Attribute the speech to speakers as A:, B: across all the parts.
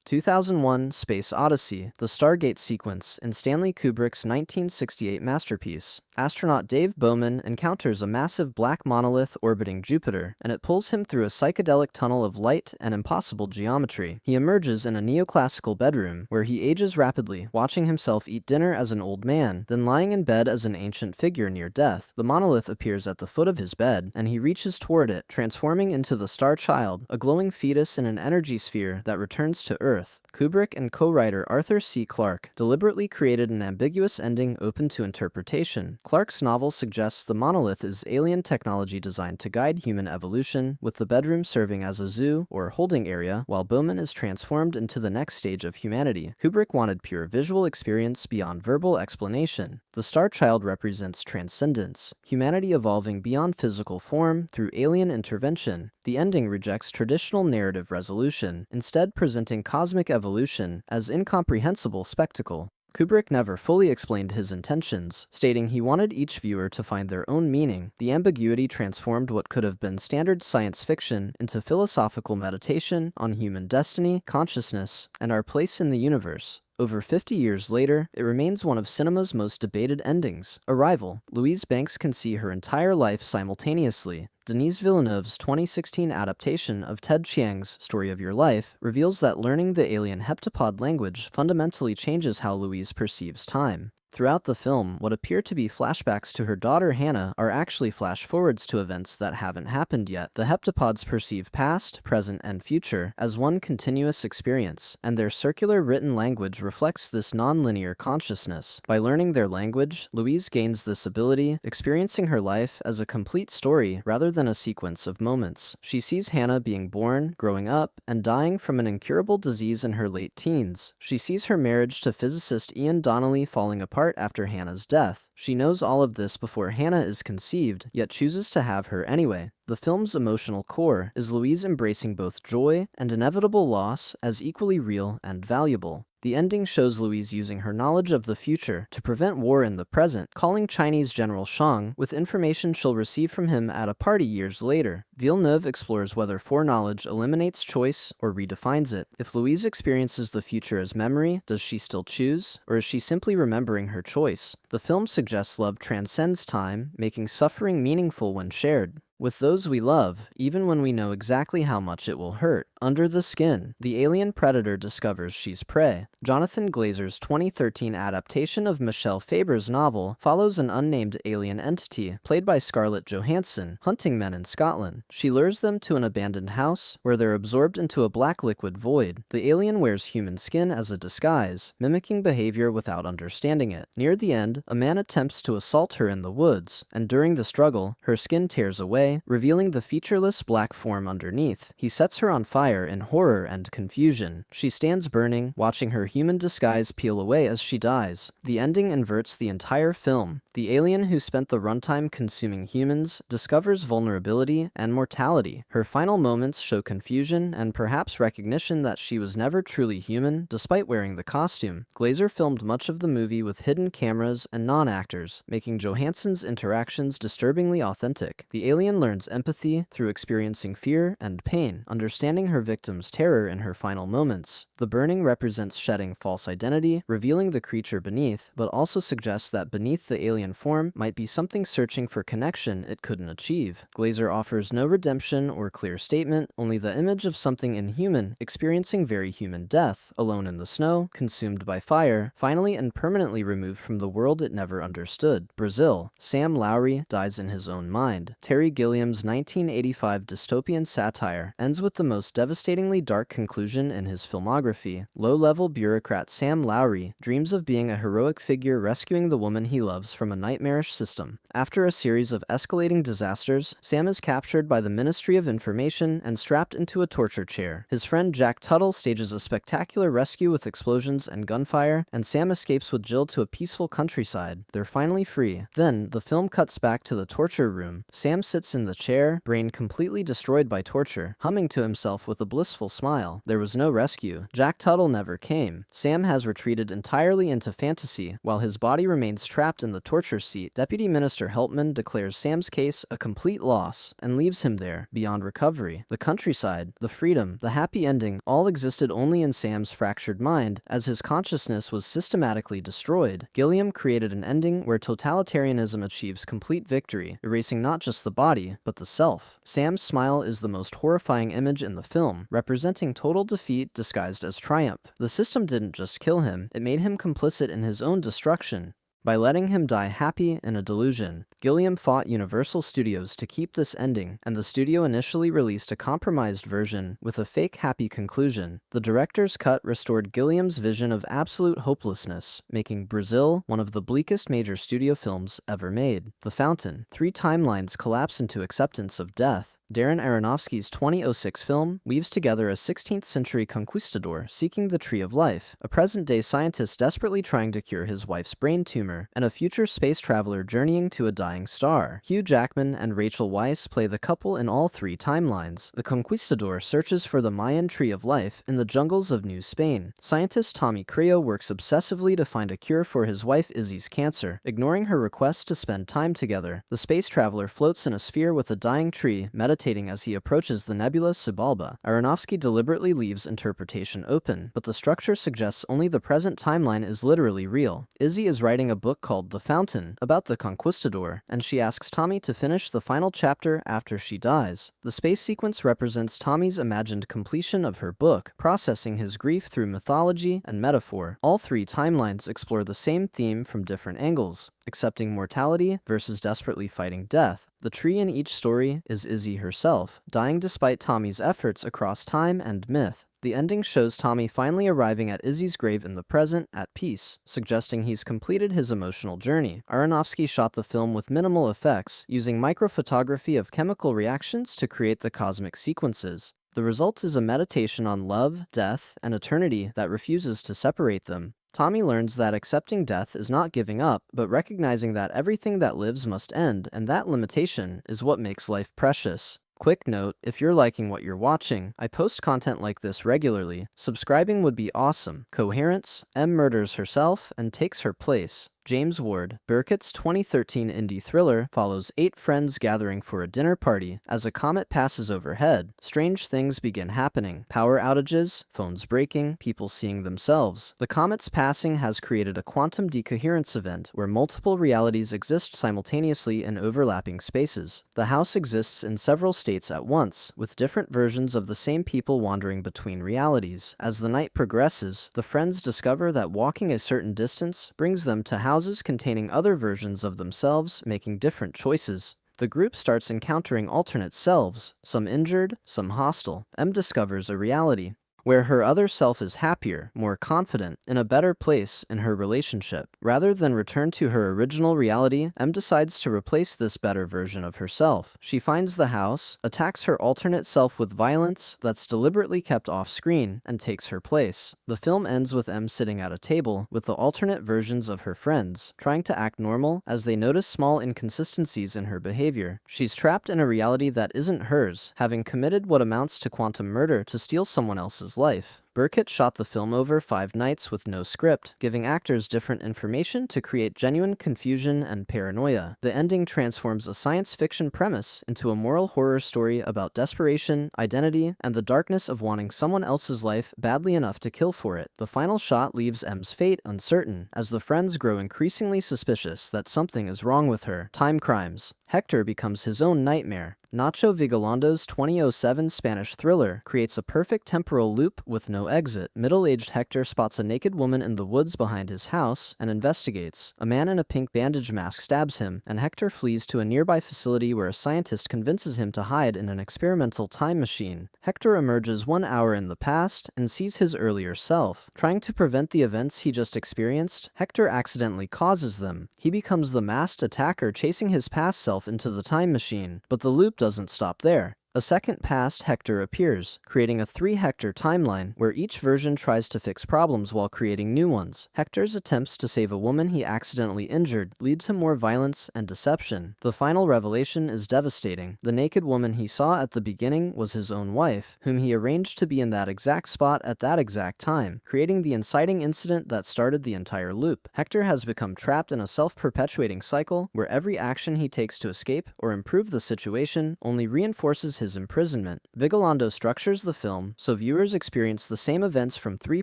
A: 2001 Space Odyssey, the Stargate sequence in Stanley Kubrick's 1968 masterpiece. Astronaut Dave Bowman encounters a massive black monolith orbiting Jupiter, and it pulls him through a psychedelic tunnel of light and impossible geometry. He emerges in a neoclassical bedroom, where he ages rapidly, watching himself eat dinner as an old man, then lying in bed as an ancient figure near death. The monolith appears at the foot of his bed, and he reaches toward it, transforming into the Star Child, a glowing fetus in an energy sphere that returns to Earth. Kubrick and co-writer Arthur C. Clarke deliberately created an ambiguous ending open to interpretation. Clarke's novel suggests the monolith is alien technology designed to guide human evolution, with the bedroom serving as a zoo or holding area, while Bowman is transformed into the next stage of humanity. Kubrick wanted pure visual experience beyond verbal explanation. The Star Child represents transcendence, humanity evolving beyond physical form through alien intervention. The ending rejects traditional narrative resolution, instead presenting cosmic evolution as incomprehensible spectacle. Kubrick never fully explained his intentions, stating he wanted each viewer to find their own meaning. The ambiguity transformed what could have been standard science fiction into philosophical meditation on human destiny, consciousness, and our place in the universe. Over 50 years later, it remains one of cinema's most debated endings. Arrival. Louise Banks can see her entire life simultaneously. Denis Villeneuve's 2016 adaptation of Ted Chiang's Story of Your Life reveals that learning the alien heptapod language fundamentally changes how Louise perceives time. Throughout the film, what appear to be flashbacks to her daughter Hannah are actually flash-forwards to events that haven't happened yet. The heptapods perceive past, present, and future as one continuous experience, and their circular written language reflects this non-linear consciousness. By learning their language, Louise gains this ability, experiencing her life as a complete story rather than a sequence of moments. She sees Hannah being born, growing up, and dying from an incurable disease in her late teens. She sees her marriage to physicist Ian Donnelly falling apart after Hannah's death. She knows all of this before Hannah is conceived, yet chooses to have her anyway. The film's emotional core is Louise embracing both joy and inevitable loss as equally real and valuable. The ending shows Louise using her knowledge of the future to prevent war in the present, calling Chinese General Shang with information she'll receive from him at a party years later. Villeneuve explores whether foreknowledge eliminates choice or redefines it. If Louise experiences the future as memory, does she still choose, or is she simply remembering her choice? The film suggests love transcends time, making suffering meaningful when shared with those we love, even when we know exactly how much it will hurt. Under the Skin, the alien predator discovers she's prey. Jonathan Glazer's 2013 adaptation of Michelle Faber's novel follows an unnamed alien entity, played by Scarlett Johansson, hunting men in Scotland. She lures them to an abandoned house, where they're absorbed into a black liquid void. The alien wears human skin as a disguise, mimicking behavior without understanding it. Near the end, a man attempts to assault her in the woods, and during the struggle, her skin tears away, revealing the featureless black form underneath. He sets her on fire in horror and confusion. She stands burning, watching her human disguise peel away as she dies. The ending inverts the entire film. The alien who spent the runtime consuming humans discovers vulnerability and mortality. Her final moments show confusion and perhaps recognition that she was never truly human, despite wearing the costume. Glazer filmed much of the movie with hidden cameras and non-actors, making Johansson's interactions disturbingly authentic. The alien learns empathy through experiencing fear and pain, understanding her victim's terror in her final moments. The burning represents shedding false identity, revealing the creature beneath, but also suggests that beneath the alien form might be something searching for connection it couldn't achieve. Glazer offers no redemption or clear statement, only the image of something inhuman experiencing very human death, alone in the snow, consumed by fire, finally and permanently removed from the world it never understood. Brazil. Sam Lowry dies in his own mind. Terry Gilliam's 1985 dystopian satire ends with the most devastatingly dark conclusion in his filmography. Low-level bureaucrat Sam Lowry dreams of being a heroic figure rescuing the woman he loves from a nightmarish system. After a series of escalating disasters, Sam is captured by the Ministry of Information and strapped into a torture chair. His friend Jack Tuttle stages a spectacular rescue with explosions and gunfire, and Sam escapes with Jill to a peaceful countryside. They're finally free. Then, the film cuts back to the torture room. Sam sits in the chair, brain completely destroyed by torture, humming to himself with with a blissful smile. There was no rescue. Jack Tuttle never came. Sam has retreated entirely into fantasy, while his body remains trapped in the torture seat. Deputy Minister Helpman declares Sam's case a complete loss and leaves him there, beyond recovery. The countryside, the freedom, the happy ending all existed only in Sam's fractured mind, as his consciousness was systematically destroyed. Gilliam created an ending where totalitarianism achieves complete victory, erasing not just the body, but the self. Sam's smile is the most horrifying image in the film, representing total defeat disguised as triumph. The system didn't just kill him, it made him complicit in his own destruction. By letting him die happy in a delusion, Gilliam fought Universal Studios to keep this ending, and the studio initially released a compromised version with a fake happy conclusion. The director's cut restored Gilliam's vision of absolute hopelessness, making Brazil one of the bleakest major studio films ever made. The Fountain. 3 timelines collapse into acceptance of death. Darren Aronofsky's 2006 film weaves together a 16th-century conquistador seeking the Tree of Life, a present-day scientist desperately trying to cure his wife's brain tumor, and a future space traveler journeying to a dying star. Hugh Jackman and Rachel Weisz play the couple in all 3 timelines. The conquistador searches for the Mayan Tree of Life in the jungles of New Spain. Scientist Tommy Creo works obsessively to find a cure for his wife Izzy's cancer, ignoring her request to spend time together. The space traveler floats in a sphere with a dying tree, meditating as he approaches the nebula Xibalba. Aronofsky deliberately leaves interpretation open, but the structure suggests only the present timeline is literally real. Izzy is writing a book called The Fountain, about the conquistador, and she asks Tommy to finish the final chapter after she dies. The space sequence represents Tommy's imagined completion of her book, processing his grief through mythology and metaphor. All 3 timelines explore the same theme from different angles, accepting mortality versus desperately fighting death. The tree in each story is Izzy herself, dying despite Tommy's efforts across time and myth. The ending shows Tommy finally arriving at Izzy's grave in the present, at peace, suggesting he's completed his emotional journey. Aronofsky shot the film with minimal effects, using microphotography of chemical reactions to create the cosmic sequences. The result is a meditation on love, death, and eternity that refuses to separate them. Tommy learns that accepting death is not giving up, but recognizing that everything that lives must end, and that limitation is what makes life precious. Quick note, if you're liking what you're watching, I post content like this regularly. Subscribing would be awesome. Coherence, M murders herself and takes her place. James Ward. Burkett's 2013 indie thriller follows 8 friends gathering for a dinner party. As a comet passes overhead, strange things begin happening. Power outages, phones breaking, people seeing themselves. The comet's passing has created a quantum decoherence event where multiple realities exist simultaneously in overlapping spaces. The house exists in several states at once, with different versions of the same people wandering between realities. As the night progresses, the friends discover that walking a certain distance brings them to houses containing other versions of themselves, making different choices. The group starts encountering alternate selves, some injured, some hostile. M discovers a reality where her other self is happier, more confident, in a better place in her relationship. Rather than return to her original reality, M decides to replace this better version of herself. She finds the house, attacks her alternate self with violence that's deliberately kept off-screen, and takes her place. The film ends with M sitting at a table with the alternate versions of her friends, trying to act normal as they notice small inconsistencies in her behavior. She's trapped in a reality that isn't hers, having committed what amounts to quantum murder to steal someone else's life. Burkett shot the film over 5 nights with no script, giving actors different information to create genuine confusion and paranoia. The ending transforms a science fiction premise into a moral horror story about desperation, identity, and the darkness of wanting someone else's life badly enough to kill for it. The final shot leaves M's fate uncertain, as the friends grow increasingly suspicious that something is wrong with her. Timecrimes. Hector becomes his own nightmare. Nacho Vigalando's 2007 Spanish thriller creates a perfect temporal loop with no exit. Middle-aged Hector spots a naked woman in the woods behind his house and investigates. A man in a pink bandage mask stabs him, and Hector flees to a nearby facility where a scientist convinces him to hide in an experimental time machine. Hector emerges 1 hour in the past and sees his earlier self. Trying to prevent the events he just experienced, Hector accidentally causes them. He becomes the masked attacker chasing his past self into the time machine, but the loop doesn't stop there. A second past Hector appears, creating a 3-Hector timeline where each version tries to fix problems while creating new ones. Hector's attempts to save a woman he accidentally injured lead to more violence and deception. The final revelation is devastating. The naked woman he saw at the beginning was his own wife, whom he arranged to be in that exact spot at that exact time, creating the inciting incident that started the entire loop. Hector has become trapped in a self-perpetuating cycle where every action he takes to escape or improve the situation only reinforces his imprisonment. Vigalondo structures the film so viewers experience the same events from 3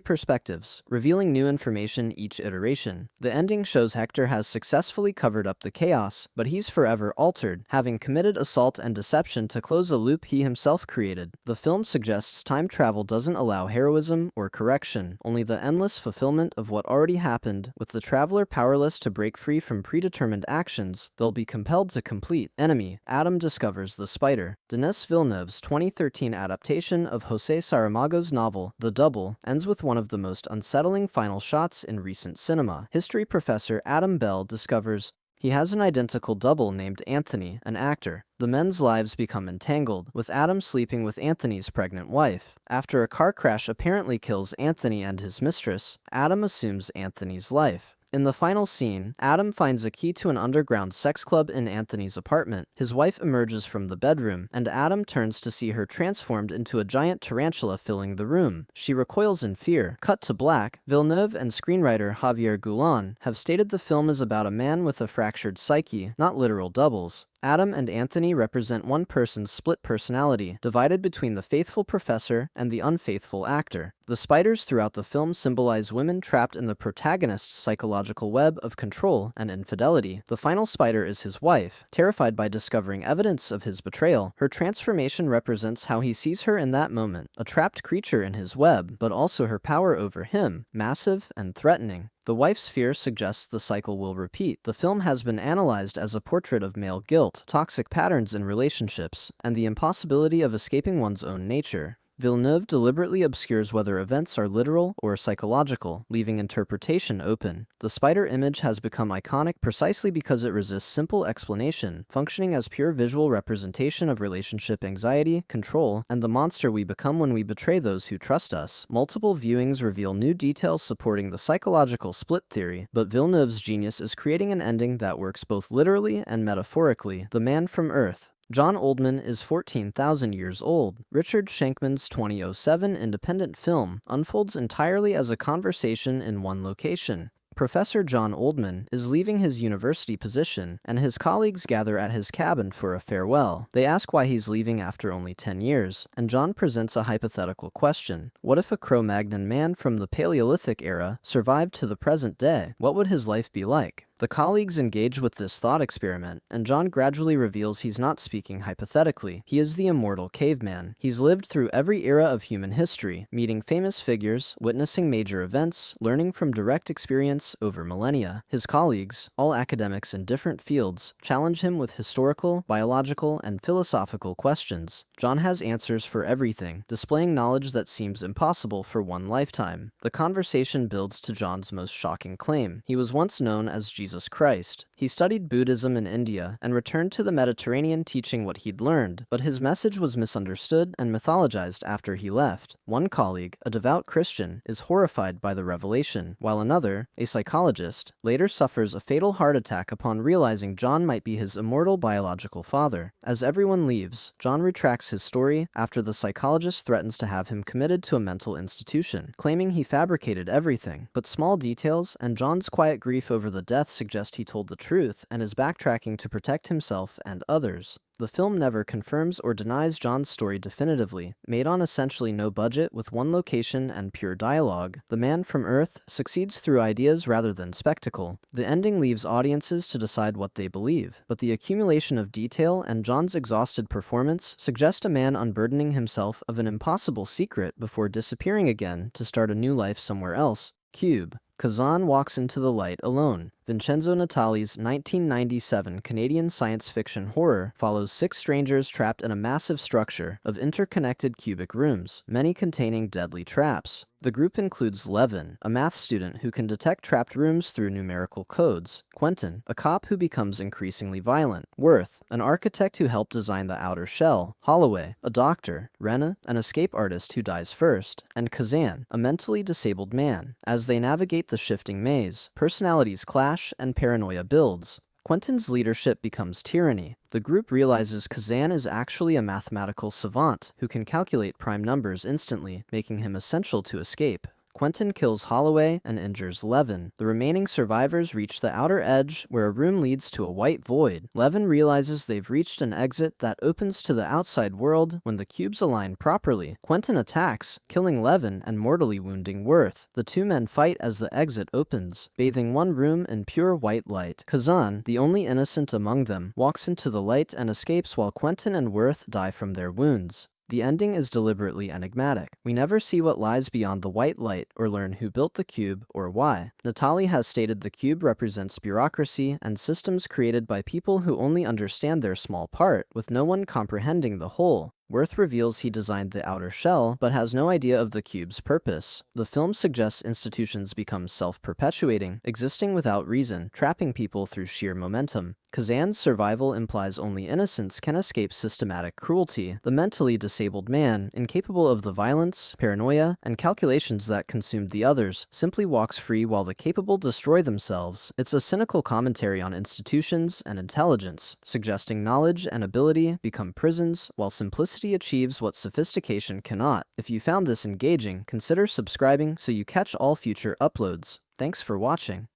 A: perspectives, revealing new information each iteration. The ending shows Hector has successfully covered up the chaos, but he's forever altered, having committed assault and deception to close a loop he himself created. The film suggests time travel doesn't allow heroism or correction, only the endless fulfillment of what already happened. With the traveler powerless to break free from predetermined actions they'll be compelled to complete. Enemy: Adam discovers the spider. Denis Villeneuve's 2013 adaptation of José Saramago's novel, The Double, ends with one of the most unsettling final shots in recent cinema. History professor Adam Bell discovers he has an identical double named Anthony, an actor. The men's lives become entangled, with Adam sleeping with Anthony's pregnant wife. After a car crash apparently kills Anthony and his mistress, Adam assumes Anthony's life. In the final scene, Adam finds a key to an underground sex club in Anthony's apartment. His wife emerges from the bedroom, and Adam turns to see her transformed into a giant tarantula filling the room. She recoils in fear. Cut to black. Villeneuve and screenwriter Javier Goulon have stated the film is about a man with a fractured psyche, not literal doubles. Adam and Anthony represent one person's split personality, divided between the faithful professor and the unfaithful actor. The spiders throughout the film symbolize women trapped in the protagonist's psychological web of control and infidelity. The final spider is his wife. Terrified by discovering evidence of his betrayal, her transformation represents how he sees her in that moment, a trapped creature in his web, but also her power over him, massive and threatening. The wife's fear suggests the cycle will repeat. The film has been analyzed as a portrait of male guilt, toxic patterns in relationships, and the impossibility of escaping one's own nature. Villeneuve deliberately obscures whether events are literal or psychological, leaving interpretation open. The spider image has become iconic precisely because it resists simple explanation, functioning as pure visual representation of relationship anxiety, control, and the monster we become when we betray those who trust us. Multiple viewings reveal new details supporting the psychological split theory, but Villeneuve's genius is creating an ending that works both literally and metaphorically. The Man from Earth. John Oldman is 14,000 years old. Richard Shankman's 2007 independent film unfolds entirely as a conversation in one location. Professor John Oldman is leaving his university position, and his colleagues gather at his cabin for a farewell. They ask why he's leaving after only 10 years, and John presents a hypothetical question. What if a Cro-Magnon man from the Paleolithic era survived to the present day? What would his life be like? The colleagues engage with this thought experiment, and John gradually reveals he's not speaking hypothetically. He is the immortal caveman. He's lived through every era of human history, meeting famous figures, witnessing major events, learning from direct experience over millennia. His colleagues, all academics in different fields, challenge him with historical, biological, and philosophical questions. John has answers for everything, displaying knowledge that seems impossible for one lifetime. The conversation builds to John's most shocking claim. He was once known as Jesus Christ. He studied Buddhism in India and returned to the Mediterranean teaching what he'd learned, but his message was misunderstood and mythologized after he left. One colleague, a devout Christian, is horrified by the revelation, while another, a psychologist, later suffers a fatal heart attack upon realizing John might be his immortal biological father. As everyone leaves, John retracts his story after the psychologist threatens to have him committed to a mental institution, claiming he fabricated everything. But small details and John's quiet grief over the death suggest he told the truth and is backtracking to protect himself and others. The film never confirms or denies John's story definitively. Made on essentially no budget with one location and pure dialogue, The Man from Earth succeeds through ideas rather than spectacle. The ending leaves audiences to decide what they believe, but the accumulation of detail and John's exhausted performance suggest a man unburdening himself of an impossible secret before disappearing again to start a new life somewhere else. Cube. Kazan walks into the light alone. Vincenzo Natali's 1997 Canadian science fiction horror follows 6 strangers trapped in a massive structure of interconnected cubic rooms, many containing deadly traps. The group includes Levin, a math student who can detect trapped rooms through numerical codes; Quentin, a cop who becomes increasingly violent; Worth, an architect who helped design the outer shell; Holloway, a doctor; Rena, an escape artist who dies first; and Kazan, a mentally disabled man. As they navigate the shifting maze, personalities clash and paranoia builds. Quentin's leadership becomes tyranny. The group realizes Kazan is actually a mathematical savant who can calculate prime numbers instantly, making him essential to escape. Quentin kills Holloway and injures Levin. The remaining survivors reach the outer edge, where a room leads to a white void. Levin realizes they've reached an exit that opens to the outside world when the cubes align properly. Quentin attacks, killing Levin and mortally wounding Worth. The two men fight as the exit opens, bathing one room in pure white light. Kazan, the only innocent among them, walks into the light and escapes while Quentin and Worth die from their wounds. The ending is deliberately enigmatic. We never see what lies beyond the white light or learn who built the cube or why. Natali has stated the cube represents bureaucracy and systems created by people who only understand their small part, with no one comprehending the whole. Worth reveals he designed the outer shell, but has no idea of the cube's purpose. The film suggests institutions become self-perpetuating, existing without reason, trapping people through sheer momentum. Kazan's survival implies only innocence can escape systematic cruelty. The mentally disabled man, incapable of the violence, paranoia, and calculations that consumed the others, simply walks free while the capable destroy themselves. It's a cynical commentary on institutions and intelligence, suggesting knowledge and ability become prisons, while simplicity achieves what sophistication cannot. If you found this engaging, consider subscribing so you catch all future uploads. Thanks for watching.